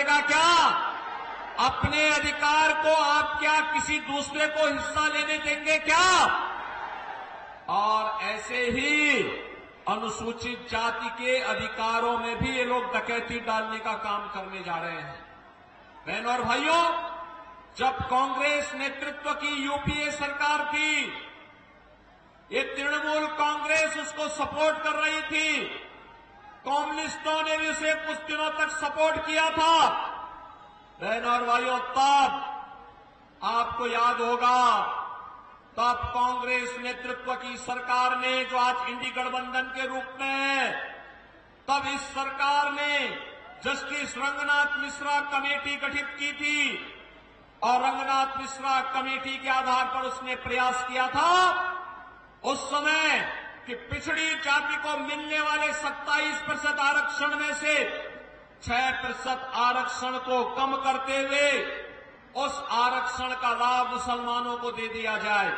करेगा क्या? अपने अधिकार को आप क्या किसी दूसरे को हिस्सा लेने देंगे क्या? और ऐसे ही अनुसूचित जाति के अधिकारों में भी ये लोग डकैती डालने का काम करने जा रहे हैं। बहनों और भाइयों, जब कांग्रेस नेतृत्व की यूपीए सरकार थी, ये तृणमूल कांग्रेस उसको सपोर्ट कर रही थी, कम्युनिस्टों ने भी उसे कुछ दिनों तक सपोर्ट किया था। बहनों और भाइयों, तब आपको याद होगा, तब कांग्रेस नेतृत्व की सरकार ने, जो आज इंडी गठबंधन के रूप में है, तब इस सरकार ने जस्टिस रंगनाथ मिश्रा कमेटी गठित की थी और रंगनाथ मिश्रा कमेटी के आधार पर उसने प्रयास किया था उस समय कि पिछड़ी जाति को मिलने वाले 27% आरक्षण में से 6% आरक्षण को कम करते हुए उस आरक्षण का लाभ मुसलमानों को दे दिया जाए।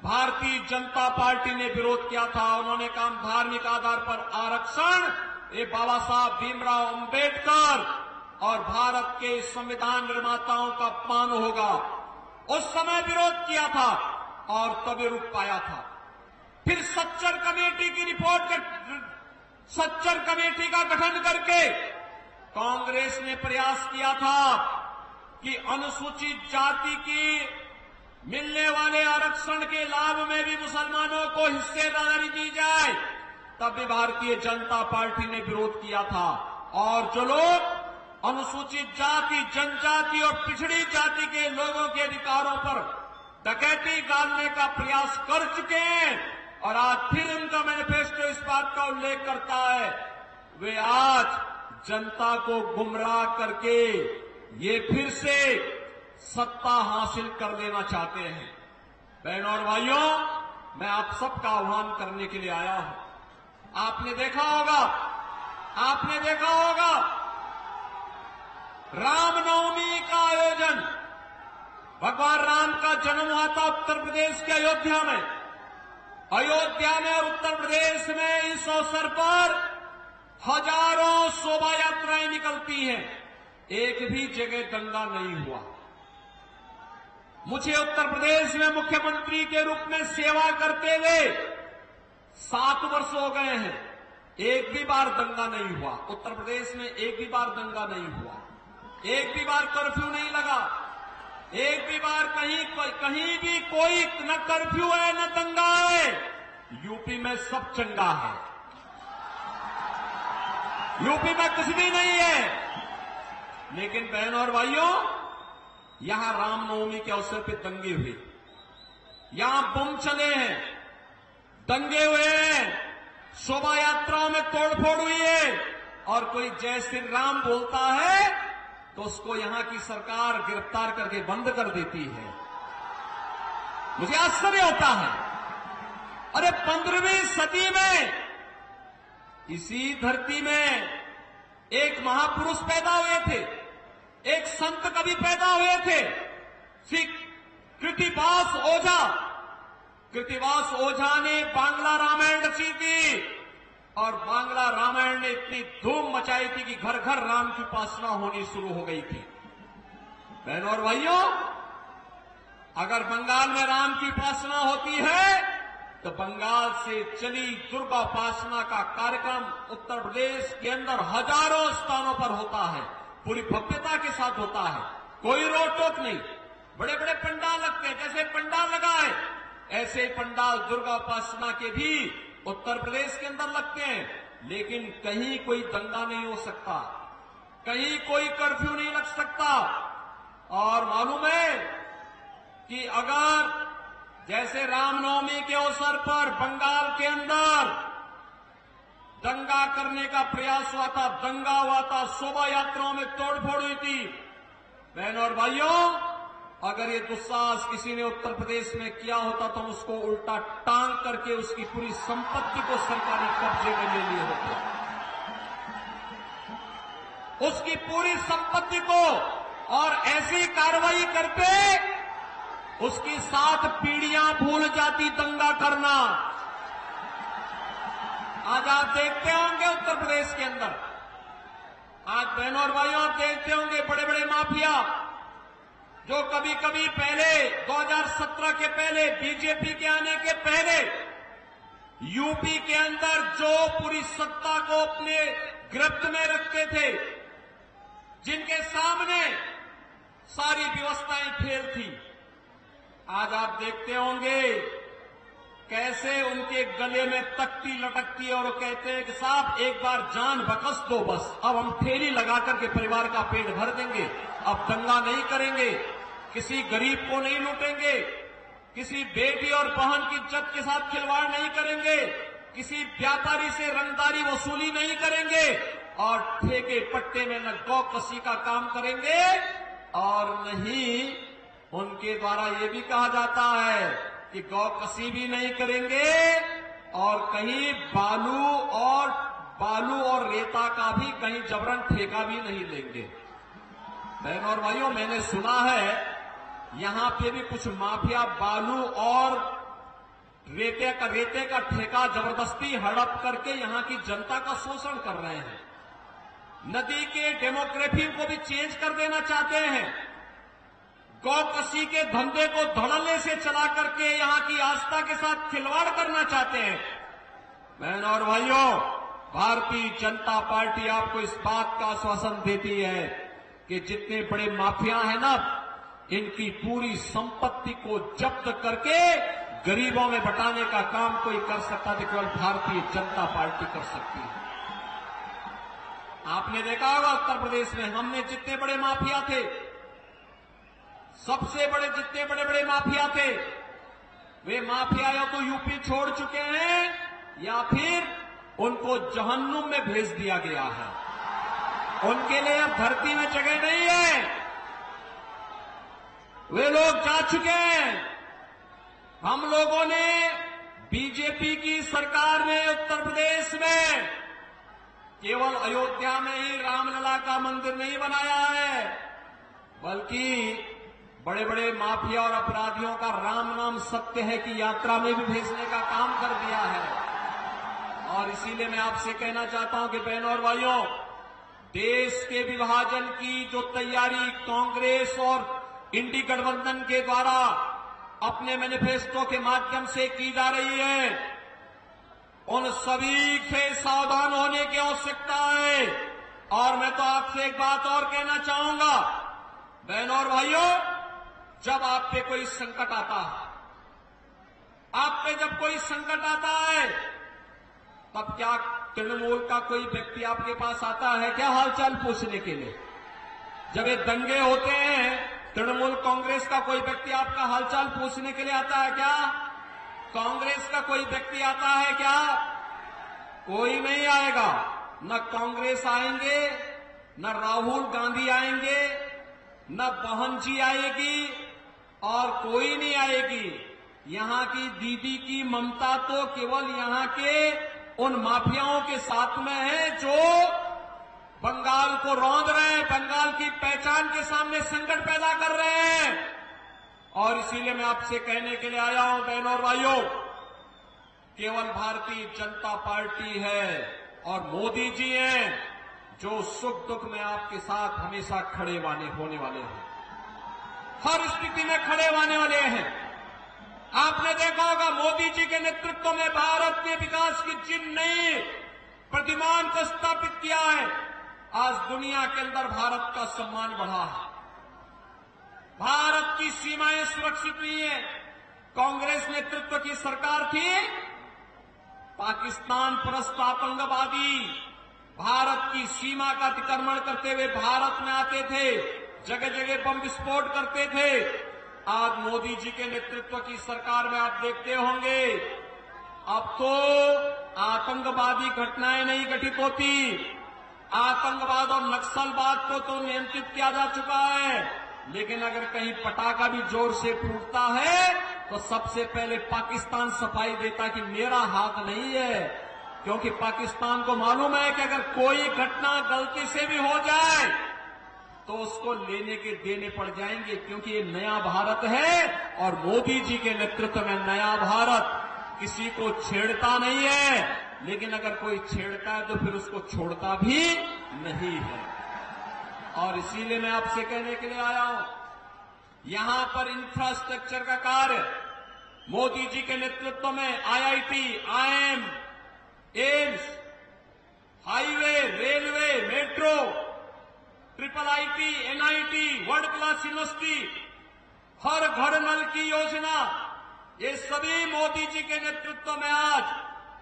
भारतीय जनता पार्टी ने विरोध किया था। उन्होंने कहा धार्मिक आधार पर आरक्षण ये बाबा साहब भीमराव अंबेडकर और भारत के संविधान निर्माताओं का अपमान होगा। उस समय विरोध किया था और तभी रुक पाया था। फिर सच्चर कमेटी की सच्चर कमेटी का गठन करके कांग्रेस ने प्रयास किया था कि अनुसूचित जाति की मिलने वाले आरक्षण के लाभ में भी मुसलमानों को हिस्सेदारी दी जाए। तब भी भारतीय जनता पार्टी ने विरोध किया था। और जो लोग अनुसूचित जाति, जनजाति और पिछड़ी जाति के लोगों के अधिकारों पर डकैती डालने का प्रयास कर चुके हैं और आज फिर उनका मैनिफेस्टो इस बात का उल्लेख करता है, वे आज जनता को गुमराह करके ये फिर से सत्ता हासिल कर लेना चाहते हैं। बहनों और भाइयों, मैं आप सबका आह्वान करने के लिए आया हूं। आपने देखा होगा रामनवमी का आयोजन, भगवान राम का जन्म हुआ था उत्तर प्रदेश के अयोध्या में। अयोध्या में उत्तर प्रदेश में इस अवसर पर हजारों शोभा यात्राएं निकलती हैं, एक भी जगह दंगा नहीं हुआ। मुझे उत्तर प्रदेश में मुख्यमंत्री के रूप में सेवा करते हुए 7 वर्ष हो गए हैं, एक भी बार दंगा नहीं हुआ। उत्तर प्रदेश में एक भी बार दंगा नहीं हुआ, एक भी बार कर्फ्यू नहीं लगा, एक भी बार कहीं भी कोई न कर्फ्यू है न दंगा है। यूपी में सब चंगा है, यूपी में कुछ भी नहीं है। लेकिन बहनों और भाइयों, यहां रामनवमी के अवसर पर दंगे हुए, यहां बम चले हैं, दंगे हुए हैं, शोभा यात्राओं में तोड़फोड़ हुई है और कोई जय श्री राम बोलता है तो उसको यहां की सरकार गिरफ्तार करके बंद कर देती है। मुझे आश्चर्य होता है, अरे 15वीं सदी में इसी धरती में एक महापुरुष पैदा हुए थे, एक संत कवि पैदा हुए थे, श्री कृतिवास ओझा। कृतिवास ओझा ने बांग्ला रामायण रची थी और बांग्ला रामायण ने इतनी धूम मचाई थी कि घर घर राम की उपासना होनी शुरू हो गई थी। बहनों और भाइयों, अगर बंगाल में राम की उपासना होती है तो बंगाल से चली दुर्गा उपासना का कार्यक्रम उत्तर प्रदेश के अंदर हजारों स्थानों पर होता है, पूरी भव्यता के साथ होता है, कोई रोक टोक नहीं। बड़े बड़े पंडाल लगते हैं, जैसे पंडाल लगा है ऐसे पंडाल दुर्गा उपासना के भी उत्तर प्रदेश के अंदर लगते हैं। लेकिन कहीं कोई दंगा नहीं हो सकता, कहीं कोई कर्फ्यू नहीं लग सकता। और मालूम है कि अगर जैसे रामनवमी के अवसर पर बंगाल के अंदर दंगा करने का प्रयास हुआ था, दंगा हुआ था, शोभा यात्राओं में तोड़फोड़ हुई थी। बहनों और भाइयों, अगर ये दुस्साहस किसी ने उत्तर प्रदेश में किया होता तो उसको उल्टा टांग करके उसकी पूरी संपत्ति को सरकारी कब्जे में ले लिए होते, उसकी पूरी संपत्ति को, और ऐसी कार्रवाई करते उसकी 7 पीढ़ियां भूल जाती दंगा करना। आज आप देखते होंगे उत्तर प्रदेश के अंदर, आज बहनों और भाइयों, आप देखते होंगे बड़े बड़े माफिया जो कभी कभी पहले 2017 के पहले, बीजेपी के आने के पहले यूपी के अंदर जो पूरी सत्ता को अपने गिरफ्त में रखते थे, जिनके सामने सारी व्यवस्थाएं फेल थी, आज आप देखते होंगे कैसे उनके गले में तख्ती लटकती है और वो कहते हैं कि साहब एक बार जान बख्श दो, बस अब हम ठेली लगा करके परिवार का पेट भर देंगे, अब दंगा नहीं करेंगे, किसी गरीब को नहीं लूटेंगे, किसी बेटी और बहन की इज्जत के साथ खिलवाड़ नहीं करेंगे, किसी व्यापारी से रंगदारी वसूली नहीं करेंगे और ठेके पट्टे में न गौ कसी का काम करेंगे और नहीं उनके द्वारा ये भी कहा जाता है कि गौ कसी भी नहीं करेंगे और कहीं बालू और रेता का भी कहीं जबरन ठेका भी नहीं लेंगे। बहनों और भाइयों, मैंने सुना है यहां पे भी कुछ माफिया बालू और रेते का ठेका जबरदस्ती हड़प करके यहां की जनता का शोषण कर रहे हैं। नदी के डेमोग्राफी को भी चेंज कर देना चाहते हैं। गौ कसी के धंधे को धड़ल्ले से चला करके यहां की आस्था के साथ खिलवाड़ करना चाहते हैं। बहनों और भाइयों, भारतीय जनता पार्टी आपको इस बात का आश्वासन देती है कि जितने बड़े माफिया हैं ना, इनकी पूरी संपत्ति को जब्त करके गरीबों में बंटाने का काम कोई कर सकता तो केवल भारतीय जनता पार्टी कर सकती है। आपने देखा होगा उत्तर प्रदेश में हमने जितने बड़े माफिया थे, सबसे बड़े जितने बड़े बड़े माफिया थे, वे माफिया या तो यूपी छोड़ चुके हैं या फिर उनको जहन्नुम में भेज दिया गया है। उनके लिए अब धरती में जगह नहीं है, वे लोग जा चुके हैं। हम लोगों ने बीजेपी की सरकार ने उत्तर प्रदेश में केवल अयोध्या में ही रामलला का मंदिर नहीं बनाया है, बल्कि बड़े बड़े माफिया और अपराधियों का राम नाम सत्य है कि यात्रा में भी भेजने का काम कर दिया है। और इसीलिए मैं आपसे कहना चाहता हूं कि बहनों और भाइयों, देश के विभाजन की जो तैयारी कांग्रेस और इंडी गठबंधन के द्वारा अपने मैनिफेस्टो के माध्यम से की जा रही है, उन सभी से सावधान होने की आवश्यकता है। और मैं तो आपसे एक बात और कहना चाहूंगा, बहनों और भाइयों, जब आप पे कोई संकट आता है, आप पे जब कोई संकट आता है, तब क्या तृणमूल का कोई व्यक्ति आपके पास आता है क्या हालचाल पूछने के लिए? जब ये दंगे होते हैं, तृणमूल कांग्रेस का कोई व्यक्ति आपका हालचाल पूछने के लिए आता है क्या? कांग्रेस का कोई व्यक्ति आता है क्या? कोई नहीं आएगा। न कांग्रेस आएंगे, न राहुल गांधी आएंगे, न बहन जी आएगी और कोई नहीं आएगी। यहां की दीदी की ममता तो केवल यहां के उन माफियाओं के साथ में है जो बंगाल को रौंद रहे हैं, बंगाल की पहचान के सामने संकट पैदा कर रहे हैं। और इसीलिए मैं आपसे कहने के लिए आया हूं, बहनों और भाइयों, केवल भारतीय जनता पार्टी है और मोदी जी हैं जो सुख दुख में आपके साथ हमेशा खड़े होने वाले हैं, हर स्थिति में खड़े होने वाले हैं। आपने देखा होगा मोदी जी के नेतृत्व में भारत ने विकास की जिन नई प्रतिमान को स्थापित किया है। आज दुनिया के अंदर भारत का सम्मान बढ़ा है, भारत की सीमाएं सुरक्षित हुई हैं। कांग्रेस नेतृत्व की सरकार थी, पाकिस्तान परस्त आतंकवादी भारत की सीमा का अतिक्रमण करते हुए भारत में आते थे, जगह जगह बम विस्फोट करते थे। आज मोदी जी के नेतृत्व की सरकार में आप देखते होंगे, अब तो आतंकवादी घटनाएं नहीं घटित होती, आतंकवाद और नक्सलवाद को तो नियंत्रित किया जा चुका है। लेकिन अगर कहीं पटाखा भी जोर से फूटता है तो सबसे पहले पाकिस्तान सफाई देता कि मेरा हाथ नहीं है, क्योंकि पाकिस्तान को मालूम है कि अगर कोई घटना गलती से भी हो जाए तो उसको लेने के देने पड़ जाएंगे, क्योंकि ये नया भारत है और मोदी जी के नेतृत्व में नया भारत किसी को छेड़ता नहीं है, लेकिन अगर कोई छेड़ता है तो फिर उसको छोड़ता भी नहीं है। और इसीलिए मैं आपसे कहने के लिए आया हूं, यहां पर इंफ्रास्ट्रक्चर का कार्य मोदी जी के नेतृत्व में IIT, IIM, AIIMS, highway, railway, metro, triple IIT, NIT, world class university, हर घर नल की योजना, ये सभी मोदी जी के नेतृत्व में आज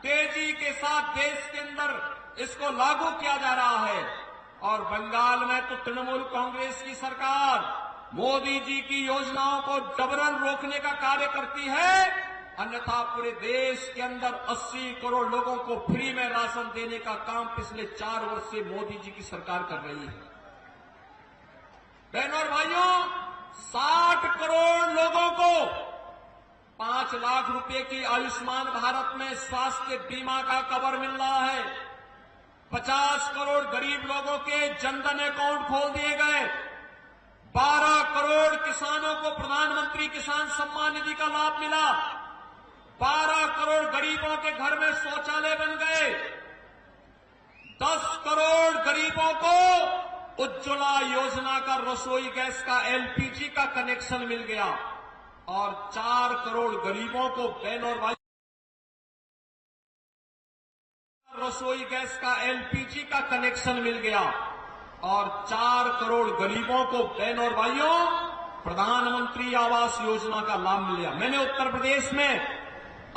तेजी के साथ देश के अंदर इसको लागू किया जा रहा है। और बंगाल में तो तृणमूल कांग्रेस की सरकार मोदी जी की योजनाओं को जबरन रोकने का कार्य करती है, अन्यथा पूरे देश के अंदर 80 करोड़ लोगों को फ्री में राशन देने का काम पिछले 4 वर्ष से मोदी जी की सरकार कर रही है। बहनों और भाइयों, 60 करोड़ लोगों को 5 लाख रुपए की आयुष्मान भारत में स्वास्थ्य बीमा का कवर मिल रहा है। 50 करोड़ गरीब लोगों के जनधन अकाउंट खोल दिए गए। 12 करोड़ किसानों को प्रधानमंत्री किसान सम्मान निधि का लाभ मिला। 12 करोड़ गरीबों के घर में शौचालय बन गए। 10 करोड़ गरीबों को उज्ज्वला योजना का रसोई गैस का एलपीजी का कनेक्शन मिल गया और 4 करोड़ गरीबों को बहनों और भाई रसोई गैस का एलपीजी का कनेक्शन मिल गया और 4 करोड़ गरीबों को बहनों और भाइयों प्रधानमंत्री आवास योजना का लाभ मिल गया। मैंने उत्तर प्रदेश में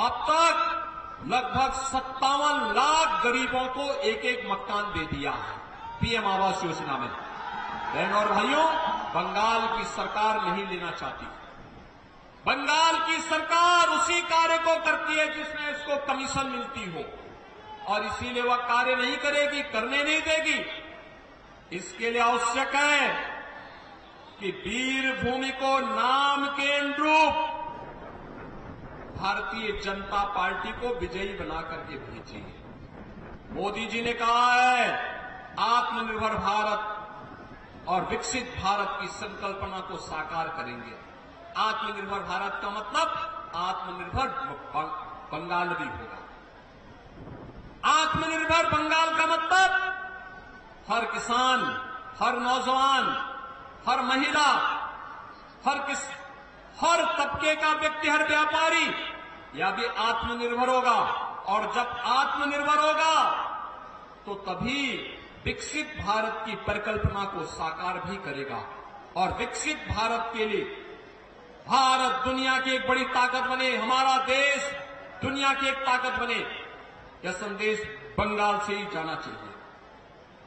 अब तक लगभग 57 लाख गरीबों को एक एक मकान दे दिया है पीएम आवास योजना में। बहनों और भाइयों, बंगाल की सरकार नहीं लेना चाहती। बंगाल की सरकार उसी कार्य को करती है जिसमें इसको कमीशन मिलती हो, और इसीलिए वह कार्य नहीं करेगी, करने नहीं देगी। इसके लिए आवश्यक है कि वीरभूमि को नाम के अनुरूप भारतीय जनता पार्टी को विजयी बना करके भेजिए। मोदी जी ने कहा है आत्मनिर्भर भारत और विकसित भारत की संकल्पना को साकार करेंगे। आत्मनिर्भर भारत का मतलब आत्मनिर्भर बंगाल भी होगा। आत्मनिर्भर बंगाल का मतलब हर किसान, हर नौजवान, हर महिला, हर तबके का व्यक्ति, हर व्यापारी यह भी आत्मनिर्भर होगा। और जब आत्मनिर्भर होगा तो तभी विकसित भारत की परिकल्पना को साकार भी करेगा। और विकसित भारत के लिए भारत दुनिया की एक बड़ी ताकत बने, हमारा देश दुनिया की एक ताकत बने, यह संदेश बंगाल से ही जाना चाहिए।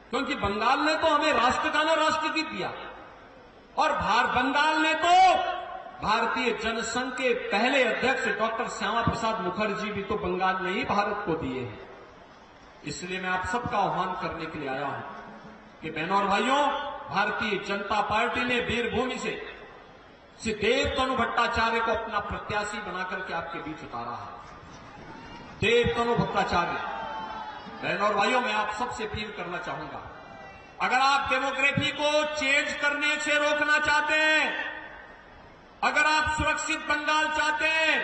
क्योंकि बंगाल ने तो हमें राष्ट्रगान और राष्ट्रगीत दिया, और बंगाल ने तो भारतीय जनसंघ के पहले अध्यक्ष डॉक्टर श्यामा प्रसाद मुखर्जी भी तो बंगाल ने ही भारत को दिए हैं। इसलिए मैं आप सबका आह्वान करने के लिए आया हूं कि बहनों और भाइयों, भारतीय जनता पार्टी ने वीरभूमि से श्री देवतनु भट्टाचार्य को अपना प्रत्याशी बनाकर के आपके बीच उतारा है। देवतनु भट्टाचार्य, बहनों और भाइयों, मैं आप सबसे अपील करना चाहूंगा, अगर आप डेमोग्राफी को चेंज करने से रोकना चाहते हैं, अगर आप सुरक्षित बंगाल चाहते हैं,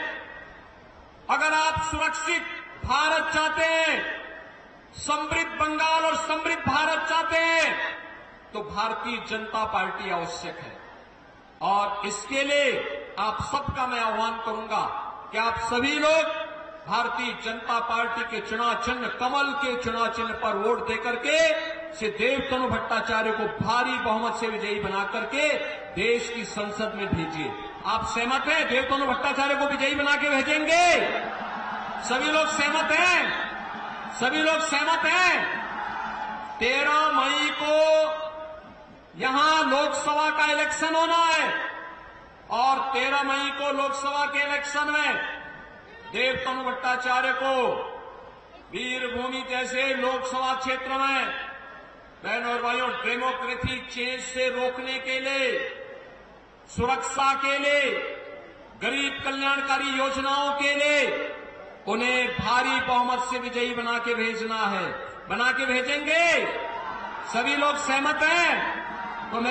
अगर आप सुरक्षित भारत चाहते हैं, समृद्ध बंगाल और समृद्ध भारत चाहते हैं, तो भारतीय जनता पार्टी आवश्यक है। और इसके लिए आप सबका मैं आह्वान करूंगा कि आप सभी लोग भारतीय जनता पार्टी के चुनाव चिन्ह, कमल के चुनाव चिन्ह पर वोट देकर के श्री देवतनु भट्टाचार्य को भारी बहुमत से विजयी बना करके देश की संसद में भेजिए। आप सहमत हैं? देवतनु भट्टाचार्य को विजयी बना के भेजेंगे? सभी लोग सहमत हैं? सभी लोग सहमत हैं? 13 मई को यहां लोकसभा का इलेक्शन होना है, और 13 मई को लोकसभा के इलेक्शन में देवतनु भट्टाचार्य को वीरभूमि जैसे लोकसभा क्षेत्र में, बहनों और भाइयों, डेमोक्रेटिक चेंज से रोकने के लिए, सुरक्षा के लिए, गरीब कल्याणकारी योजनाओं के लिए उन्हें भारी बहुमत से विजयी बना के भेजना है। बना के भेजेंगे? सभी लोग सहमत हैं? तो मेरे